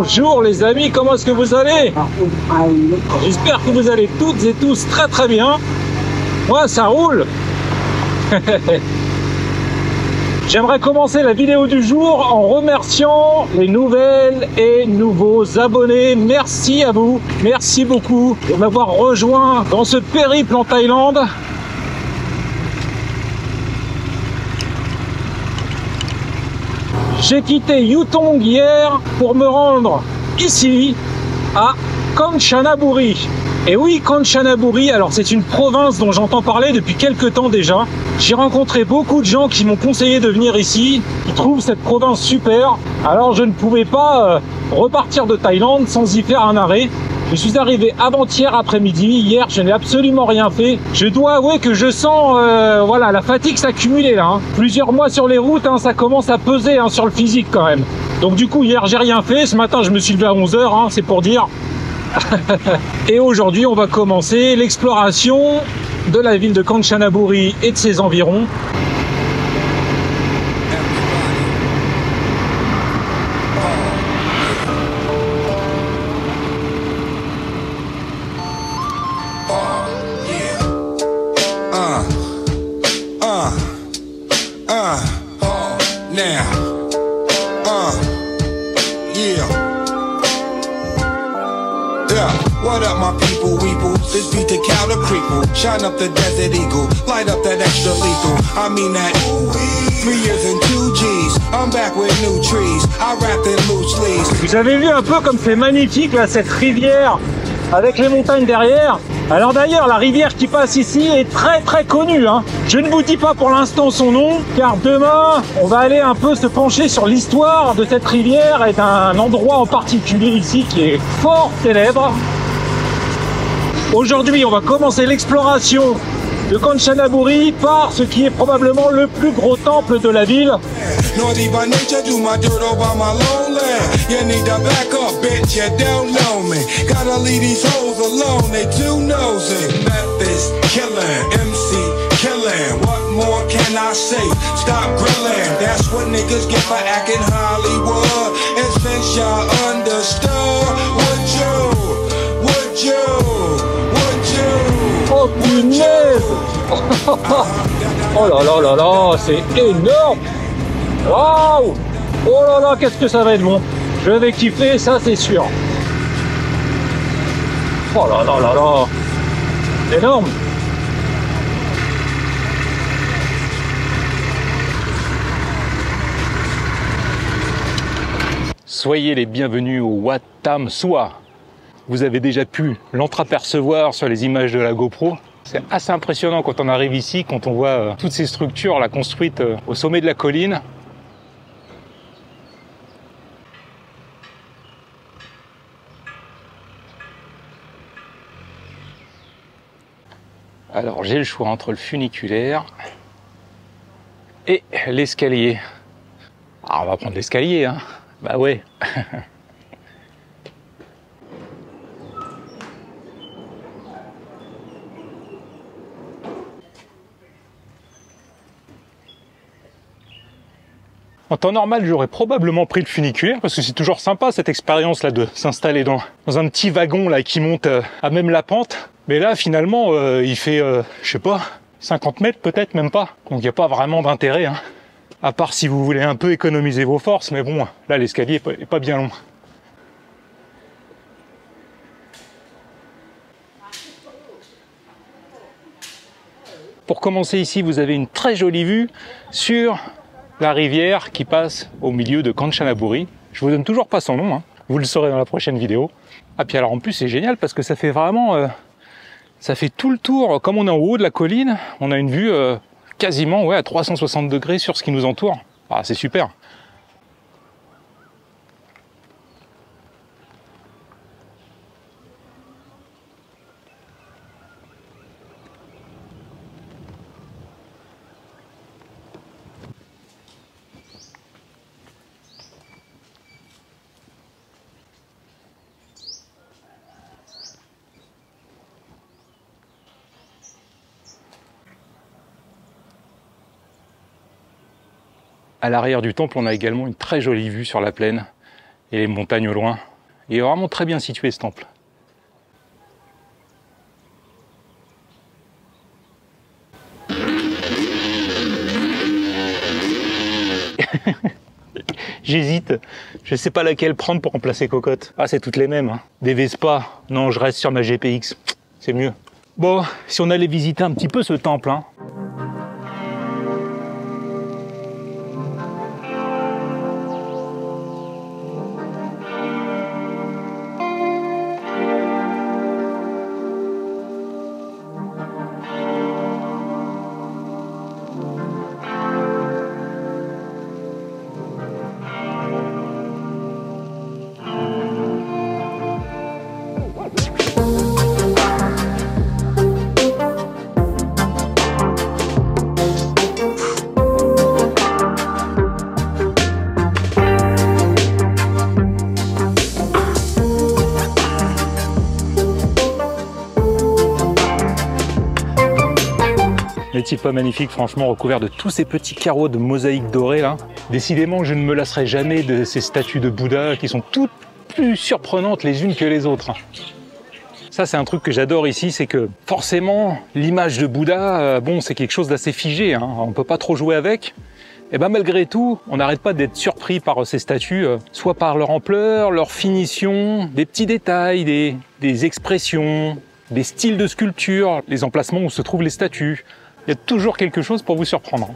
Bonjour les amis, comment est-ce que vous allez? J'espère que vous allez toutes et tous très très bien. Moi ça roule. J'aimerais commencer la vidéo du jour en remerciant les nouvelles et nouveaux abonnés. Merci à vous, merci beaucoup de m'avoir rejoint dans ce périple en Thaïlande. J'ai quitté Yutong hier pour me rendre ici à Kanchanaburi. Et oui, Kanchanaburi, alors c'est une province dont j'entends parler depuis quelques temps déjà. J'ai rencontré beaucoup de gens qui m'ont conseillé de venir ici, qui trouvent cette province super. Alors je ne pouvais pas repartir de Thaïlande sans y faire un arrêt. Je suis arrivé avant-hier après-midi. Hier, je n'ai absolument rien fait. Je dois avouer que je sens voilà, la fatigue s'accumuler là. Hein. Plusieurs mois sur les routes, hein, ça commence à peser hein, sur le physique quand même. Donc du coup, hier, j'ai rien fait. Ce matin, je me suis levé à 11 h, hein, c'est pour dire. Et aujourd'hui, on va commencer l'exploration de la ville de Kanchanaburi et de ses environs. What up, my people, weeple? This beat the counter creeple. Shine up the desert eagle, light up that extra lethal. I mean that 3 years and 2 G's. I'm back with new trees. I wrapped in loose leaves. Vous avez vu un peu comme c'est magnifique là, cette rivière avec les montagnes derrière. Alors d'ailleurs, la rivière qui passe ici est très très connue. Hein. Je ne vous dis pas pour l'instant son nom, car demain, on va aller un peu se pencher sur l'histoire de cette rivière et d'un endroit en particulier ici qui est fort célèbre. Aujourd'hui, on va commencer l'exploration de Kanchanaburi par ce qui est probablement le plus gros temple de la ville. Oh punaise! Oh là là là là, c'est énorme! Waouh! Oh là là, qu'est-ce que ça va être bon! Je vais kiffer, ça c'est sûr! Oh là là là là! Énorme! Soyez les bienvenus au Wat Tham Suat. Vous avez déjà pu l'entreapercevoir sur les images de la GoPro. C'est assez impressionnant quand on arrive ici, quand on voit toutes ces structures là, construites au sommet de la colline. Alors j'ai le choix entre le funiculaire et l'escalier. Alors on va prendre l'escalier, hein. Bah ouais. En temps normal, j'aurais probablement pris le funiculaire parce que c'est toujours sympa cette expérience là de s'installer dans un petit wagon là qui monte à même la pente. Mais là, finalement, il fait, je sais pas, 50 mètres peut-être, même pas. Donc il n'y a pas vraiment d'intérêt, hein. À part si vous voulez un peu économiser vos forces. Mais bon, là, l'escalier est pas bien long. Pour commencer ici, vous avez une très jolie vue sur la rivière qui passe au milieu de Kanchanaburi. Je vous donne toujours pas son nom, hein. Vous le saurez dans la prochaine vidéo. Ah puis alors en plus c'est génial parce que ça fait vraiment, ça fait tout le tour. Comme on est en haut de la colline, on a une vue quasiment ouais, à 360 degrés sur ce qui nous entoure. Ah, c'est super. À l'arrière du temple, on a également une très jolie vue sur la plaine et les montagnes au loin. Il est vraiment très bien situé ce temple. J'hésite, je sais pas laquelle prendre pour remplacer Cocotte. Ah, c'est toutes les mêmes. Hein. Des Vespa, non, je reste sur ma GPX, c'est mieux. Bon, si on allait visiter un petit peu ce temple, hein. N'est-il pas magnifique, franchement, recouvert de tous ces petits carreaux de mosaïque dorée là. Décidément, je ne me lasserai jamais de ces statues de Bouddha qui sont toutes plus surprenantes les unes que les autres. Ça, c'est un truc que j'adore ici, c'est que forcément, l'image de Bouddha, bon, c'est quelque chose d'assez figé, hein, on peut pas trop jouer avec. Et ben malgré tout, on n'arrête pas d'être surpris par ces statues, soit par leur ampleur, leur finition, des petits détails, des expressions, des styles de sculpture, les emplacements où se trouvent les statues. Il y a toujours quelque chose pour vous surprendre.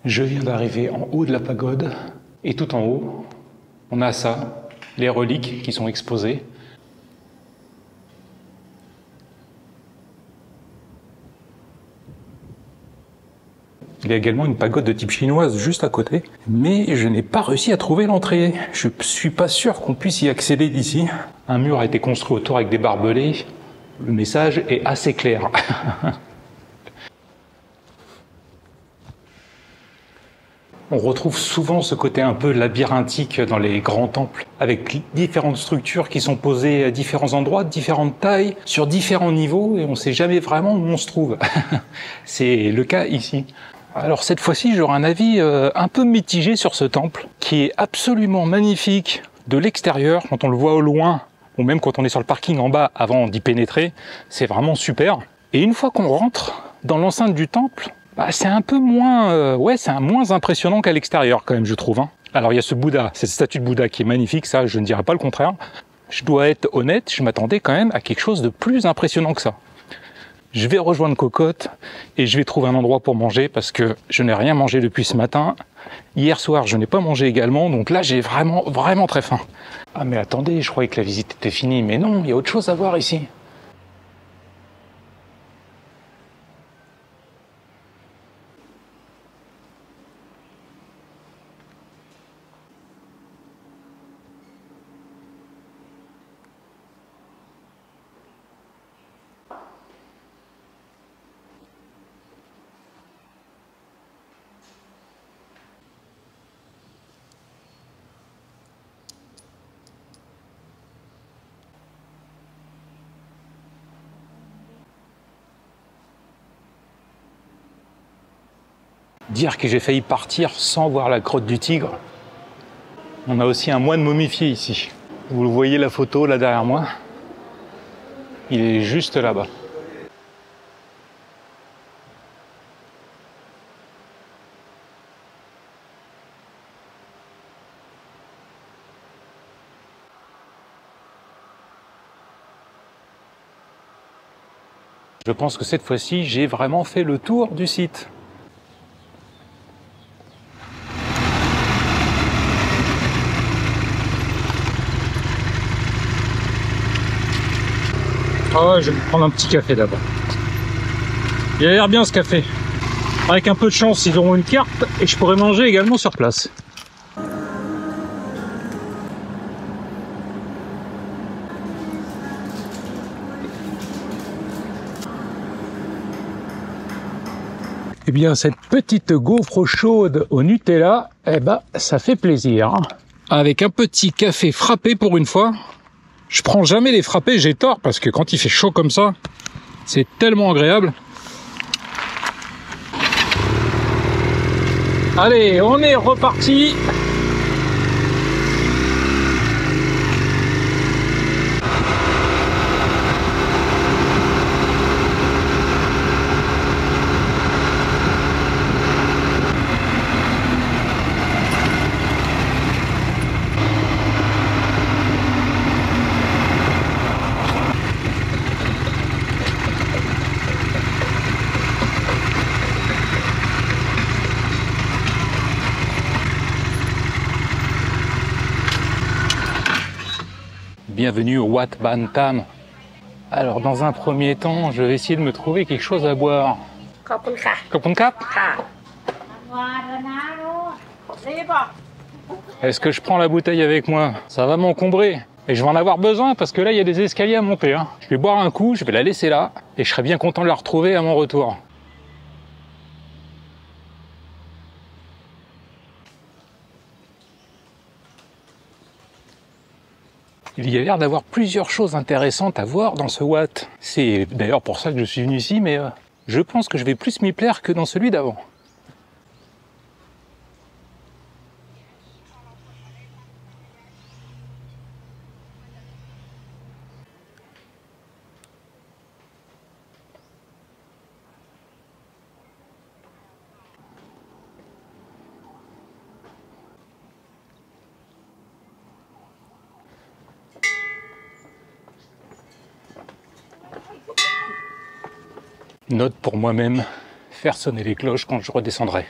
Je viens d'arriver en haut de la pagode, et tout en haut, on a ça, les reliques qui sont exposées. Il y a également une pagode de type chinoise juste à côté, mais je n'ai pas réussi à trouver l'entrée. Je suis pas sûr qu'on puisse y accéder d'ici. Un mur a été construit autour avec des barbelés. Le message est assez clair. On retrouve souvent ce côté un peu labyrinthique dans les grands temples, avec différentes structures qui sont posées à différents endroits, de différentes tailles, sur différents niveaux, et on ne sait jamais vraiment où on se trouve. C'est le cas ici. Alors cette fois-ci, j'aurai un avis un peu mitigé sur ce temple, qui est absolument magnifique de l'extérieur, quand on le voit au loin, ou même quand on est sur le parking en bas avant d'y pénétrer, c'est vraiment super. Et une fois qu'on rentre dans l'enceinte du temple, bah, c'est un peu moins, c'est moins impressionnant qu'à l'extérieur quand même, je trouve. Hein. Alors il y a ce Bouddha, cette statue de Bouddha qui est magnifique, ça je ne dirais pas le contraire. Je dois être honnête, je m'attendais quand même à quelque chose de plus impressionnant que ça. Je vais rejoindre Cocotte et je vais trouver un endroit pour manger parce que je n'ai rien mangé depuis ce matin. Hier soir, je n'ai pas mangé également, donc là j'ai vraiment très faim. Ah mais attendez, je croyais que la visite était finie, mais non, il y a autre chose à voir ici. Dire que j'ai failli partir sans voir la grotte du Tigre. On a aussi un moine momifié ici. Vous le voyez la photo là derrière moi. Il est juste là-bas. Je pense que cette fois-ci, j'ai vraiment fait le tour du site. Ah ouais, je vais me prendre un petit café d'abord. Il a l'air bien ce café. Avec un peu de chance, ils auront une carte et je pourrai manger également sur place. Eh bien, cette petite gaufre chaude au Nutella, eh ben, ça fait plaisir. Avec un petit café frappé pour une fois. Je prends jamais les frappés, j'ai tort, parce que quand il fait chaud comme ça, c'est tellement agréable. Allez, on est reparti. Bienvenue au Wat Bantam. Alors dans un premier temps, je vais essayer de me trouver quelque chose à boire. Kopunka. Est-ce que je prends la bouteille avec moi? Ça va m'encombrer. Et je vais en avoir besoin parce que là, il y a des escaliers à monter. Je vais boire un coup, je vais la laisser là. Et je serai bien content de la retrouver à mon retour. Il y a l'air d'avoir plusieurs choses intéressantes à voir dans ce Wat. C'est d'ailleurs pour ça que je suis venu ici, mais je pense que je vais plus m'y plaire que dans celui d'avant. Note pour moi-même, faire sonner les cloches quand je redescendrai.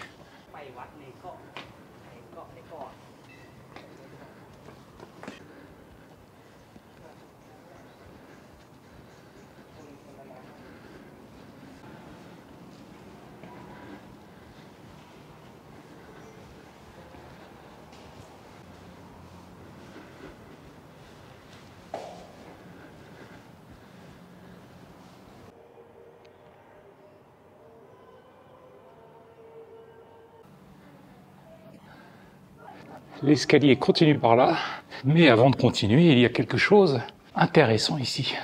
L'escalier continue par là, mais avant de continuer, il y a quelque chose d'intéressant ici.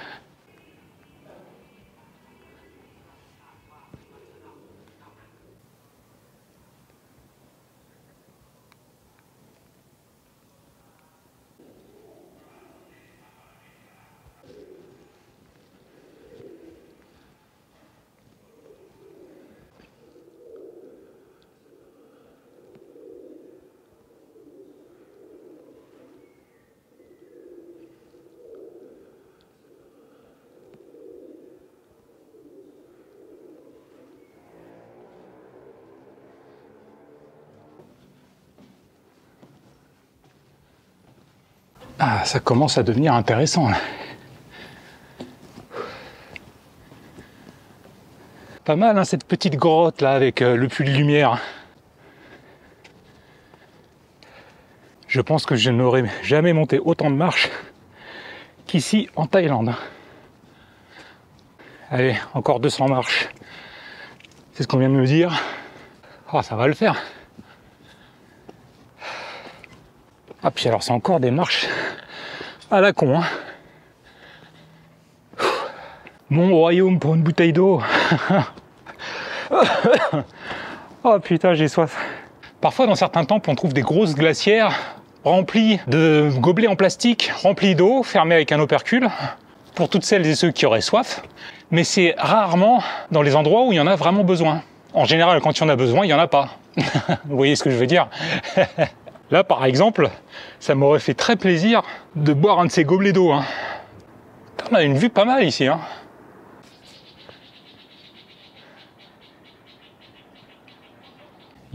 Ah, ça commence à devenir intéressant là. Pas mal hein, cette petite grotte là avec le puits de lumière. Je pense que je n'aurais jamais monté autant de marches qu'ici en Thaïlande. Allez, encore 200 marches. C'est ce qu'on vient de me dire. Oh, ça va le faire. Ah, puis alors c'est encore des marches à la con. Hein. Mon royaume pour une bouteille d'eau. Oh putain, j'ai soif. Parfois dans certains temples, on trouve des grosses glacières remplies de gobelets en plastique, remplis d'eau, fermés avec un opercule, pour toutes celles et ceux qui auraient soif. Mais c'est rarement dans les endroits où il y en a vraiment besoin. En général, quand il y en a besoin, il n'y en a pas. Vous voyez ce que je veux dire? Là, par exemple, ça m'aurait fait très plaisir de boire un de ces gobelets d'eau. Hein. On a une vue pas mal ici. Hein.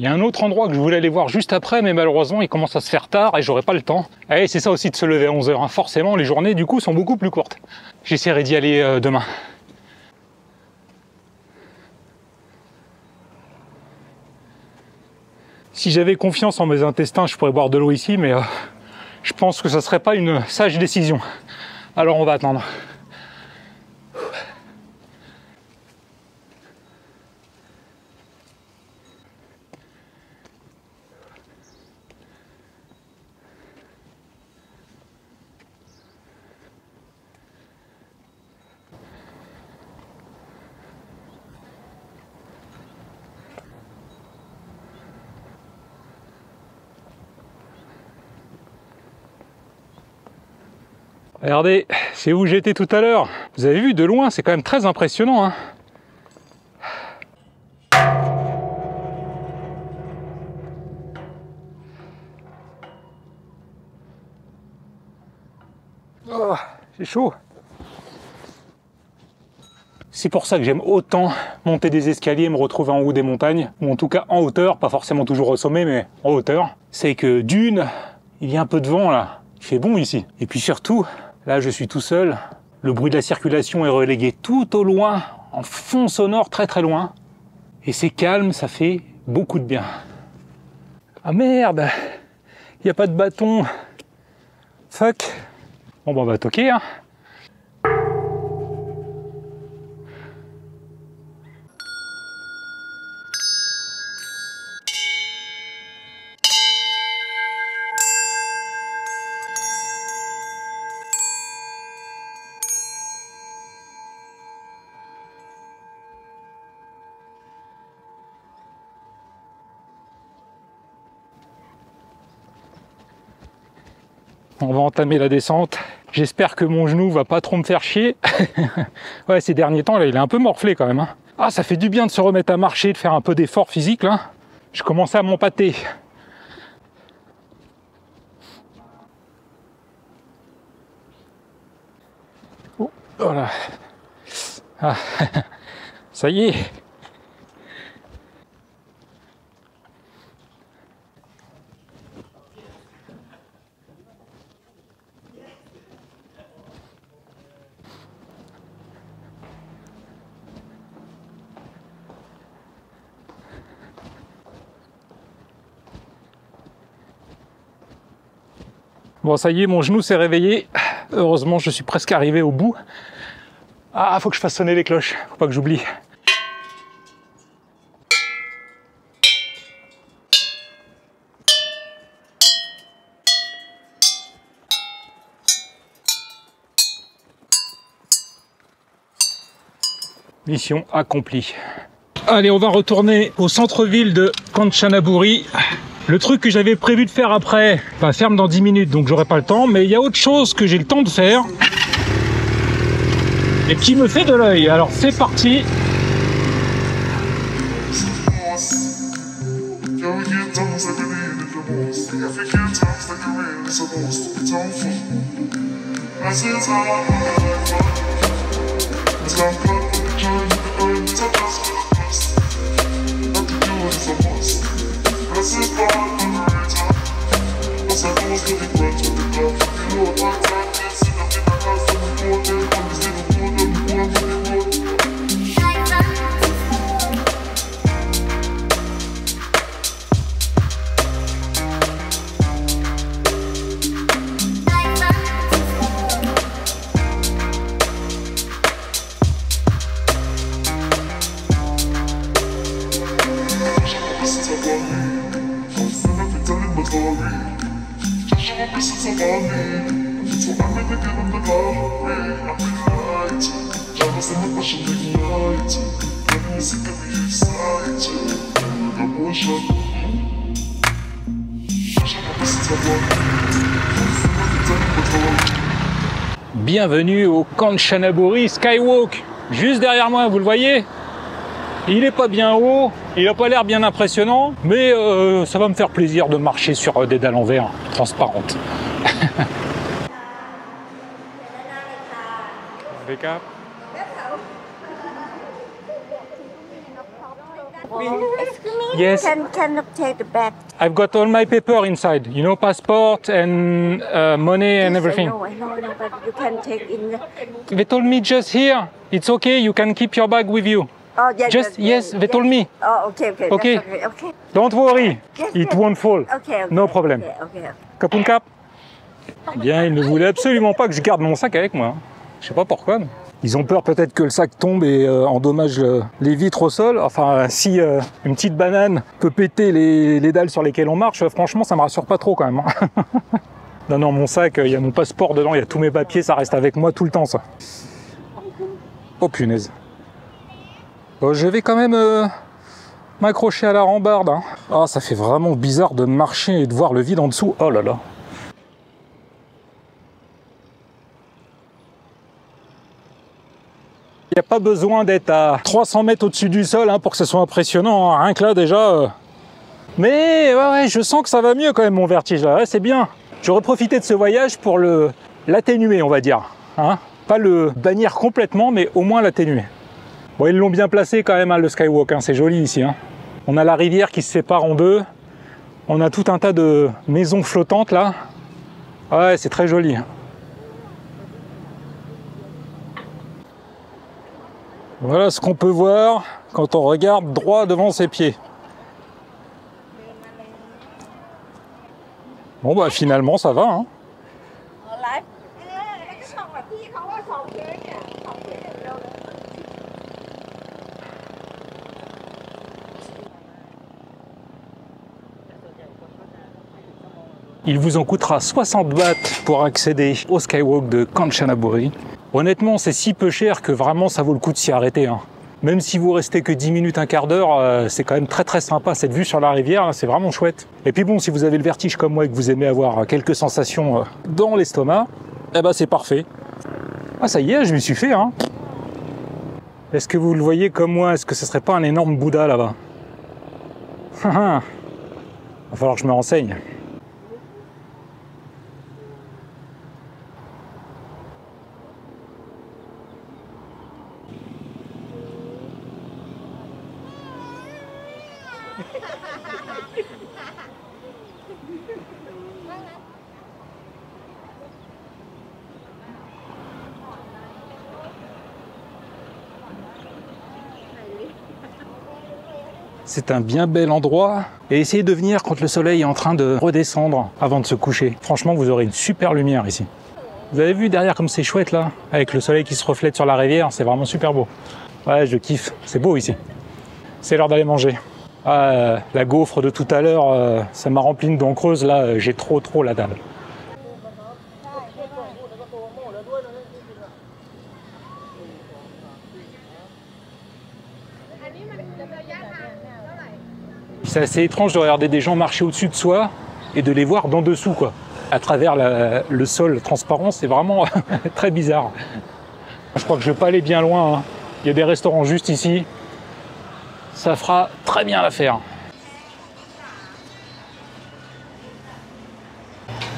Il y a un autre endroit que je voulais aller voir juste après, mais malheureusement il commence à se faire tard et j'aurai pas le temps. Et c'est ça aussi de se lever à 11h, hein. Forcément les journées du coup sont beaucoup plus courtes. J'essaierai d'y aller demain. Si j'avais confiance en mes intestins, je pourrais boire de l'eau ici, mais je pense que ça serait pas une sage décision. Alors on va attendre. Regardez, c'est où j'étais tout à l'heure. Vous avez vu de loin, c'est quand même très impressionnant, hein. Oh, c'est chaud. C'est pour ça que j'aime autant monter des escaliers et me retrouver en haut des montagnes, ou en tout cas en hauteur, pas forcément toujours au sommet, mais en hauteur. C'est que d'une, il y a un peu de vent là, il fait bon ici. Et puis surtout, là je suis tout seul, le bruit de la circulation est relégué tout au loin, en fond sonore très très loin. Et c'est calme, ça fait beaucoup de bien. Ah merde, il n'y a pas de bâton. Fuck. Bon bah on va toquer, hein. On va entamer la descente. J'espère que mon genou va pas trop me faire chier. Ouais, ces derniers temps, là, il est un peu morflé quand même, hein. Ah, ça fait du bien de se remettre à marcher, de faire un peu d'effort physique, là. Je commençais à m'empâter. Oh, voilà. Ah, ça y est. Bon, ça y est, mon genou s'est réveillé. Heureusement, je suis presque arrivé au bout. Ah, faut que je fasse sonner les cloches. Faut pas que j'oublie. Mission accomplie. Allez, on va retourner au centre-ville de Kanchanaburi. Le truc que j'avais prévu de faire après, bah, ferme dans 10 minutes, donc j'aurai pas le temps, mais il y a autre chose que j'ai le temps de faire et qui me fait de l'œil. Alors c'est parti. Bienvenue au Kanchanaburi Skywalk. Juste derrière moi, vous le voyez? Il est pas bien haut, il a pas l'air bien impressionnant, mais ça va me faire plaisir de marcher sur des dalles en verre transparentes. Excuse me. Yes. Can you take the bag? I've got all my paper inside, you know, passport and money and everything. I know, but you can take in. They told me just here, it's okay, you can keep your bag with you. Oh, yeah. Just, yes, they told me. Oh, okay. Okay. That's okay. Don't worry, Yes, it yes. won't fall. Okay. No problem. Okay. Kapun Kap. Bien, ils ne voulaient absolument pas que je garde mon sac avec moi. Je sais pas pourquoi. Mais... Ils ont peur peut-être que le sac tombe et endommage les vitres au sol. Enfin, si une petite banane peut péter les dalles sur lesquelles on marche, franchement, ça me rassure pas trop quand même. Non, non, mon sac, il y a mon passeport dedans, il y a tous mes papiers, ça reste avec moi tout le temps, ça. Oh punaise. Bon, je vais quand même m'accrocher à la rambarde. Hein. Ah, ça fait vraiment bizarre de marcher et de voir le vide en dessous. Oh là là. Il n'y a pas besoin d'être à 300 mètres au-dessus du sol hein, pour que ce soit impressionnant. Hein. Rien que là, déjà... Mais ouais, je sens que ça va mieux quand même, mon vertige. Là. Ouais, c'est bien. J'aurais profité de ce voyage pour l'atténuer, on va dire. Hein. Pas le bannir complètement, mais au moins l'atténuer. Bon, ils l'ont bien placé quand même, hein, le Skywalk. Hein. C'est joli ici. Hein. On a la rivière qui se sépare en deux. On a tout un tas de maisons flottantes, là. Ouais, c'est très joli. Voilà ce qu'on peut voir quand on regarde droit devant ses pieds. Bon bah finalement ça va hein. Il vous en coûtera 60 bahts pour accéder au Skywalk de Kanchanaburi. Honnêtement, c'est si peu cher que vraiment ça vaut le coup de s'y arrêter. Hein. Même si vous restez que 10 minutes, un quart d'heure, c'est quand même très sympa. Cette vue sur la rivière, c'est vraiment chouette. Et puis bon, si vous avez le vertige comme moi et que vous aimez avoir quelques sensations dans l'estomac, eh ben c'est parfait. Ah ça y est, je m'y suis fait. Hein. Est-ce que vous le voyez comme moi? Est-ce que ce serait pas un énorme Bouddha là-bas? Va falloir que je me renseigne. C'est un bien bel endroit et essayez de venir quand le soleil est en train de redescendre avant de se coucher. Franchement, vous aurez une super lumière ici. Vous avez vu derrière comme c'est chouette là, avec le soleil qui se reflète sur la rivière, c'est vraiment super beau. Ouais, je kiffe, c'est beau ici. C'est l'heure d'aller manger. Ah, la gaufre de tout à l'heure, ça m'a rempli une dent creuse, là j'ai trop la dalle. C'est assez étrange de regarder des gens marcher au-dessus de soi et de les voir d'en dessous, quoi. À travers le sol transparent, c'est vraiment très bizarre. Je crois que je ne vais pas aller bien loin. Hein. Il y a des restaurants juste ici. Ça fera très bien l'affaire.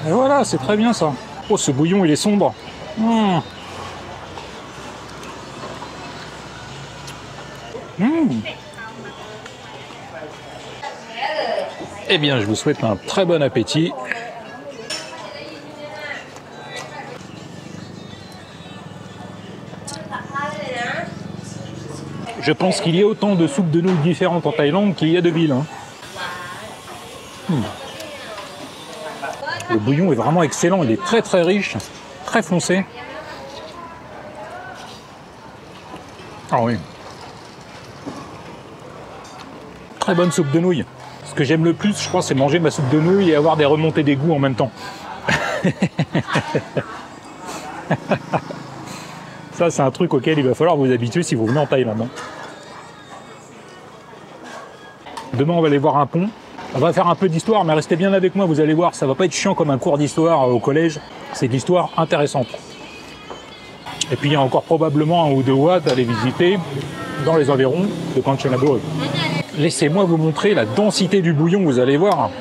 Et voilà, c'est très bien ça. Oh, ce bouillon, il est sombre. Eh bien, je vous souhaite un très bon appétit. Je pense qu'il y a autant de soupes de nouilles différentes en Thaïlande qu'il y a de villes. Hein. Le bouillon est vraiment excellent, il est très riche, très foncé. Ah oui. Très bonne soupe de nouilles. Ce que j'aime le plus, je crois, c'est manger ma soupe de nouilles et avoir des remontées d'égout en même temps. Ça, c'est un truc auquel il va falloir vous habituer si vous venez en Thaïlande. Hein. Demain, on va aller voir un pont. On va faire un peu d'histoire, mais restez bien avec moi, vous allez voir, ça va pas être chiant comme un cours d'histoire au collège. C'est de l'histoire intéressante. Et puis, il y a encore probablement un ou deux Wat à aller visiter dans les environs de Kanchanaburi. Laissez-moi vous montrer la densité du bouillon, vous allez voir.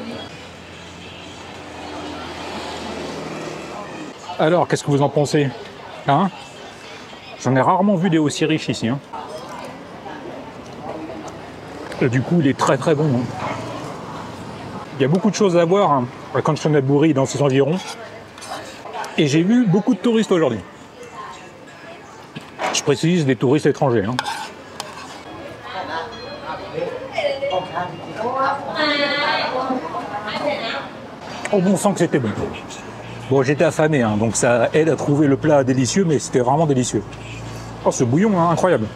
Alors, qu'est-ce que vous en pensez? Hein? J'en ai rarement vu des aussi riches ici. Hein. Et du coup, il est très très bon. Hein. Il y a beaucoup de choses à voir hein, à Kanchanaburi et dans ses environs. Et j'ai vu beaucoup de touristes aujourd'hui. Je précise des touristes étrangers. Hein. Oh, bon sang que c'était bon. Bon, j'étais affamé, hein, donc ça aide à trouver le plat délicieux, mais c'était vraiment délicieux. Oh, ce bouillon, hein, incroyable.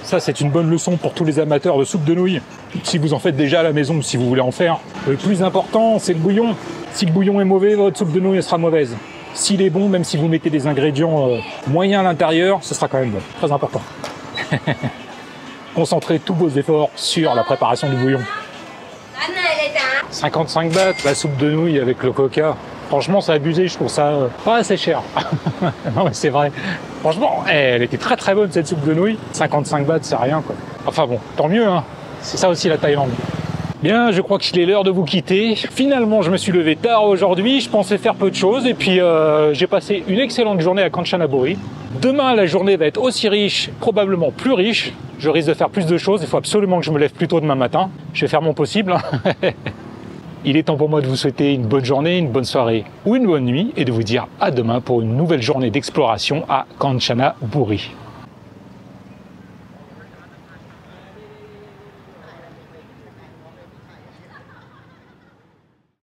Ça, c'est une bonne leçon pour tous les amateurs de soupe de nouilles. Si vous en faites déjà à la maison, si vous voulez en faire. Le plus important, c'est le bouillon. Si le bouillon est mauvais, votre soupe de nouilles sera mauvaise. S'il est bon, même si vous mettez des ingrédients moyens à l'intérieur, ce sera quand même bon. Très important. Concentrez tous vos efforts sur la préparation du bouillon. 55 bahts, la soupe de nouilles avec le coca. Franchement, c'est abusé, je trouve ça pas assez cher. Non, mais c'est vrai. Franchement, elle était très très bonne cette soupe de nouilles. 55 bahts, c'est rien, quoi. Enfin bon, tant mieux, hein. C'est ça aussi la Thaïlande. Bien, je crois qu'il est l'heure de vous quitter. Finalement, je me suis levé tard aujourd'hui. Je pensais faire peu de choses. Et puis, j'ai passé une excellente journée à Kanchanaburi. Demain, la journée va être aussi riche, probablement plus riche. Je risque de faire plus de choses. Il faut absolument que je me lève plus tôt demain matin. Je vais faire mon possible. Il est temps pour moi de vous souhaiter une bonne journée, une bonne soirée ou une bonne nuit et de vous dire à demain pour une nouvelle journée d'exploration à Kanchanaburi.